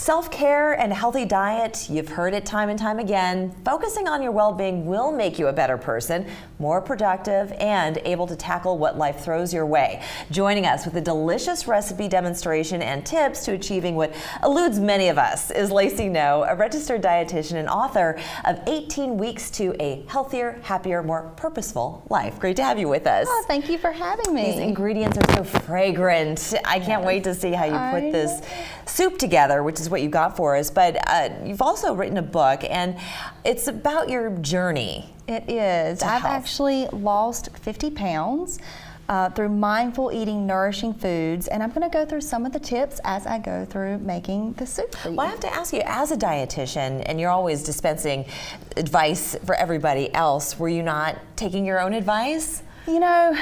Self-care and a healthy diet, you've heard it time and time again. Focusing on your well-being will make you a better person, more productive, and able to tackle what life throws your way. Joining us with a delicious recipe demonstration and tips to achieving what eludes many of us is Lacy Ngo, a registered dietitian and author of 18 Weeks to a Healthier, Happier, More Purposeful Life. Great to have you with us. Oh, thank you for having me. These ingredients are so fragrant. I can't wait to see how you put this soup together, which is what you got for us. But you've also written a book, and it's about your journey. It is. I've actually lost 50 pounds through mindful eating nourishing foods, and I'm going to go through some of the tips as I go through making the soup for you. Well, I have to ask you, as a dietitian, and you're always dispensing advice for everybody else, were you not taking your own advice? You know,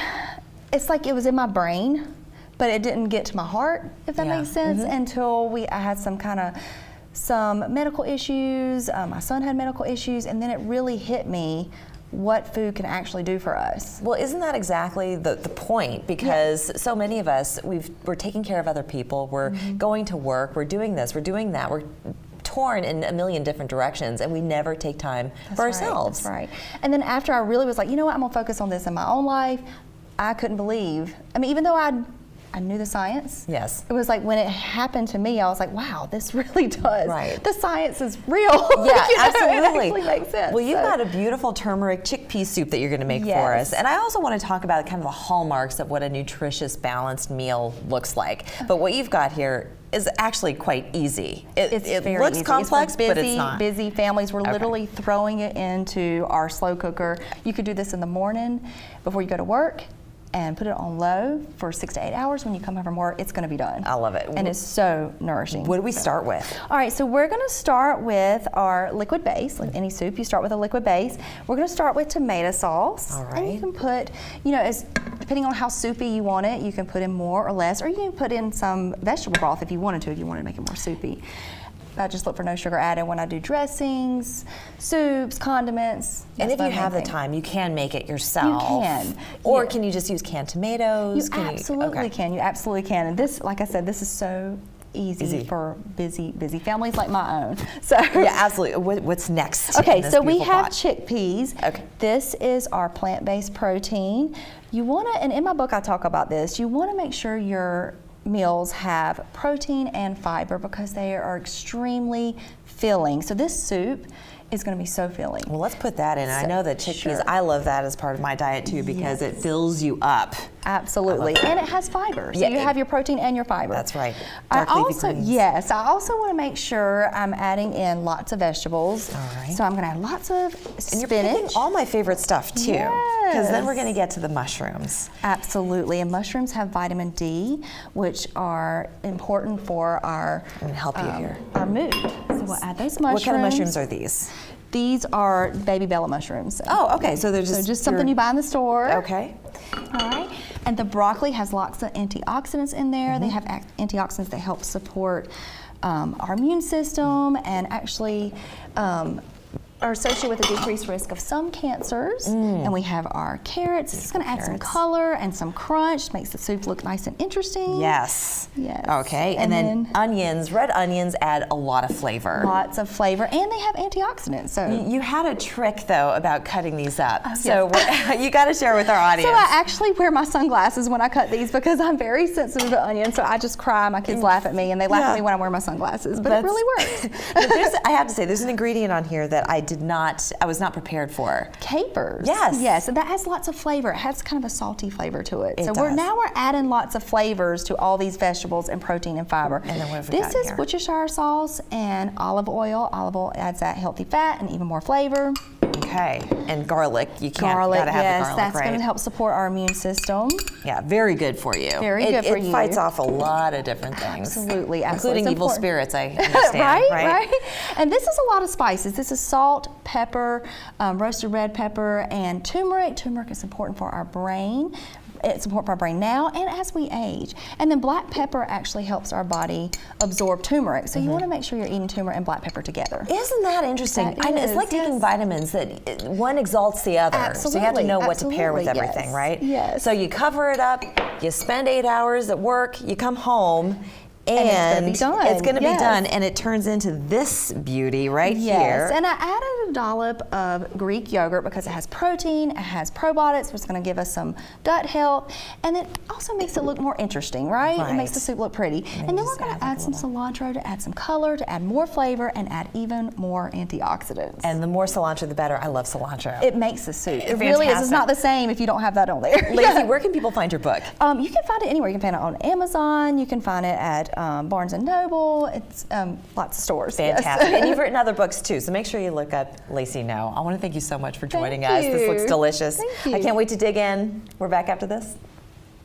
it's like it was in my brain, but it didn't get to my heart, if that makes sense, until I had some medical issues. My son had medical issues, and then it really hit me what food can actually do for us. Well, isn't that exactly the point? Because so many of us, we're taking care of other people, we're going to work, we're doing this, we're doing that, we're torn in a million different directions, and we never take time for ourselves. That's right. And then after I really was like, you know what, I'm gonna focus on this in my own life, I couldn't believe, I mean, even though I knew the science. Yes. It was like when it happened to me, I was like, wow, this really does. Right. The science is real. Yeah, absolutely. It actually makes sense. Well, you've got a beautiful turmeric chickpea soup that you're going to make for us. And I also want to talk about kind of the hallmarks of what a nutritious, balanced meal looks like. But what you've got here is actually quite easy. It looks easy. complex, but it's not. Busy families, we're literally throwing it into our slow cooker. You could do this in the morning before you go to work, and put it on low for 6 to 8 hours. When you come home from work, it's going to be done. I love it. And it's so nourishing. What do we start with? All right, so we're going to start with our liquid base. Like any soup, you start with a liquid base. We're going to start with tomato sauce. All right. And you can put, you know, depending on how soupy you want it, you can put in more or less, or you can put in some vegetable broth if you wanted to make it more soupy. I just look for no sugar added when I do dressings, soups, condiments. And if you have the time, you can make it yourself. You can. Or can you just use canned tomatoes? You absolutely can. You absolutely can. And this, like I said, this is so easy for busy families like my own. So yeah, absolutely. What's next? Okay, so we have chickpeas. Okay. This is our plant-based protein. You want to, and in my book I talk about this, you want to make sure your meals have protein and fiber because they are extremely filling. So this soup is going to be so filling. Well, let's put that in. I know that chickpeas, I love that as part of my diet too because it fills you up. Absolutely. And it has fiber. So you have your protein and your fiber. That's right. I also want to make sure I'm adding in lots of vegetables. All right. So I'm going to add lots of spinach. And you're picking all my favorite stuff too. Because then we're going to get to the mushrooms. Absolutely. And mushrooms have vitamin D, which are important for our our mood. So we'll add those mushrooms. What kind of mushrooms are these? These are baby bella mushrooms. Oh, okay. So they're just something you buy in the store. Okay. All right. And the broccoli has lots of antioxidants in there. They have antioxidants that help support our immune system and actually are associated with a decreased risk of some cancers. And we have our carrots. This is going to add some color and some crunch, makes the soup look nice and interesting. Yes. Yes. Okay, and then onions, red onions add a lot of flavor. Lots of flavor, and they have antioxidants. So you had a trick though about cutting these up. So you got to share with our audience. So I actually wear my sunglasses when I cut these because I'm very sensitive to onions. So I just cry. My kids laugh at me, and they laugh at me when I wear my sunglasses. But it really works. I have to say, there's an ingredient on here that I was not prepared for. Capers. Yes. Yes, and that has lots of flavor. It has kind of a salty flavor to it. So does. we're adding lots of flavors to all these vegetables and protein and fiber. And then what have we got This is here? Worcestershire sauce and olive oil. Olive oil adds that healthy fat and even more flavor. Okay, and garlic. You can't gotta have the garlic, that's right? going to help support our immune system. Yeah, very good for you. Very good for you. It fights off a lot of different things. Absolutely, including evil spirits, I understand. right? And this is a lot of spices. This is salt, pepper, roasted red pepper, and turmeric. Turmeric is important for our brain. It's important for our brain now and as we age. And then black pepper actually helps our body absorb turmeric. So you want to make sure you're eating turmeric and black pepper together. Isn't that interesting? It's like taking vitamins that one exalts the other. Absolutely. So you have to know what to pair with everything, right? Yes. So you cover it up, you spend 8 hours at work, you come home, And it's going to be done. It's going to be done, and it turns into this beauty right here. Yes, and I added a dollop of Greek yogurt because it has protein, it has probiotics, which is going to give us some gut health, and it also makes it look more interesting, right? It makes the soup look pretty. And then we're going to add some cilantro to add some color, to add more flavor, and add even more antioxidants. And the more cilantro, the better. I love cilantro. It makes the soup. It It's really is. It's fantastic. not the same if you don't have that on there. Lacey, where can people find your book? You can find it anywhere. You can find it on Amazon. You can find it at Barnes & Noble. It's lots of stores. Fantastic. Yes. And you've written other books too, so make sure you look up Lacy Ngo. I want to thank you so much for joining us. Thank This you. looks delicious. Thank you. I can't wait to dig in. We're back after this.